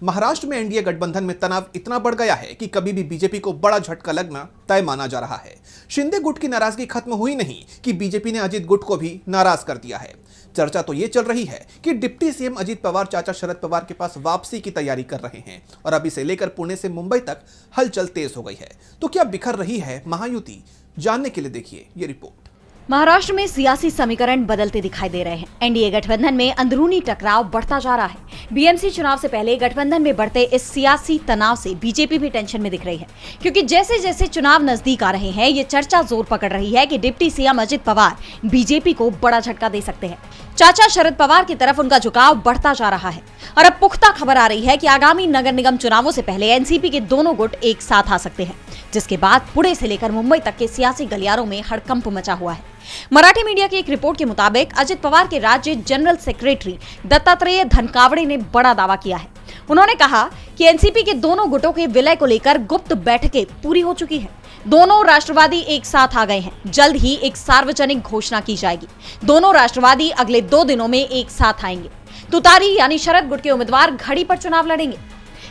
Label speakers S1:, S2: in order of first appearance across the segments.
S1: महाराष्ट्र में एनडीए गठबंधन में तनाव इतना बढ़ गया है कि कभी भी बीजेपी को बड़ा झटका लगना तय माना जा रहा है। शिंदे गुट की नाराजगी खत्म हुई नहीं कि बीजेपी ने अजित गुट को भी नाराज कर दिया है। चर्चा तो ये चल रही है कि डिप्टी सीएम अजित पवार चाचा शरद पवार के पास वापसी की तैयारी कर रहे हैं और अब इसे लेकर पुणे से मुंबई तक हलचल तेज हो गई है। तो क्या बिखर रही है महायुति? जानने के लिए देखिए ये रिपोर्ट।
S2: महाराष्ट्र में सियासी समीकरण बदलते दिखाई दे रहे हैं। एनडीए गठबंधन में अंदरूनी टकराव बढ़ता जा रहा है। बीएमसी चुनाव से पहले गठबंधन में बढ़ते इस सियासी तनाव से बीजेपी भी टेंशन में दिख रही है, क्योंकि जैसे जैसे चुनाव नजदीक आ रहे हैं, ये चर्चा जोर पकड़ रही है कि deputy CM Ajit Pawar BJP को बड़ा झटका दे सकते हैं। चाचा शरद पवार की तरफ उनका झुकाव बढ़ता जा रहा है और अब पुख्ता खबर आ रही है कि आगामी नगर निगम चुनावों से पहले एनसीपी के दोनों गुट एक साथ आ सकते हैं, जिसके बाद पुणे से लेकर मुंबई तक के सियासी गलियारों में हड़कंप मचा हुआ है। मराठी मीडिया की एक रिपोर्ट के मुताबिक अजित पवार के राज्य जनरल सेक्रेटरी दत्तात्रेय धनकावड़े ने बड़ा दावा किया है। उन्होंने कहा कि एनसीपी के दोनों गुटों के विलय को लेकर गुप्त बैठकें पूरी हो चुकी है। दोनों राष्ट्रवादी एक साथ आ गए हैं। जल्द ही एक सार्वजनिक घोषणा की जाएगी। दोनों राष्ट्रवादी अगले 2 दिनों में एक साथ आएंगे। तुतारी यानी शरद गुट के उम्मीदवार घड़ी पर चुनाव लड़ेंगे।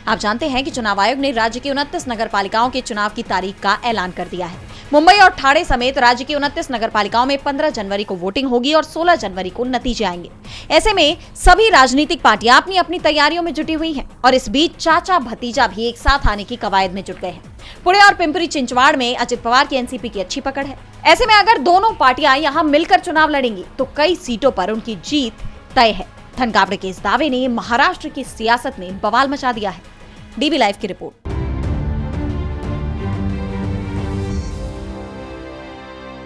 S2: आप जानते हैं कि चुनाव आयोग ने राज्य की 29 नगर पालिकाओं के चुनाव की तारीख का ऐलान कर दिया है। मुंबई और ठाणे समेत राज्य की 29 नगर पालिकाओं में 15 जनवरी को वोटिंग होगी और 16 जनवरी को नतीजे आएंगे। ऐसे में सभी राजनीतिक पार्टियां अपनी अपनी तैयारियों में जुटी हुई हैं और इस बीच चाचा भतीजा भी एक साथ आने की कवायद में जुट गए हैं। पुणे और पिंपरी चिंचवाड़ में अजित पवार की एनसीपी की अच्छी पकड़ है। ऐसे में अगर दोनों पार्टियां यहां मिलकर चुनाव लड़ेंगी तो कई सीटों पर उनकी जीत तय है। धनकावड़े के इस दावे ने महाराष्ट्र की सियासत में बवाल मचा दिया है। डीबी लाइव की रिपोर्ट।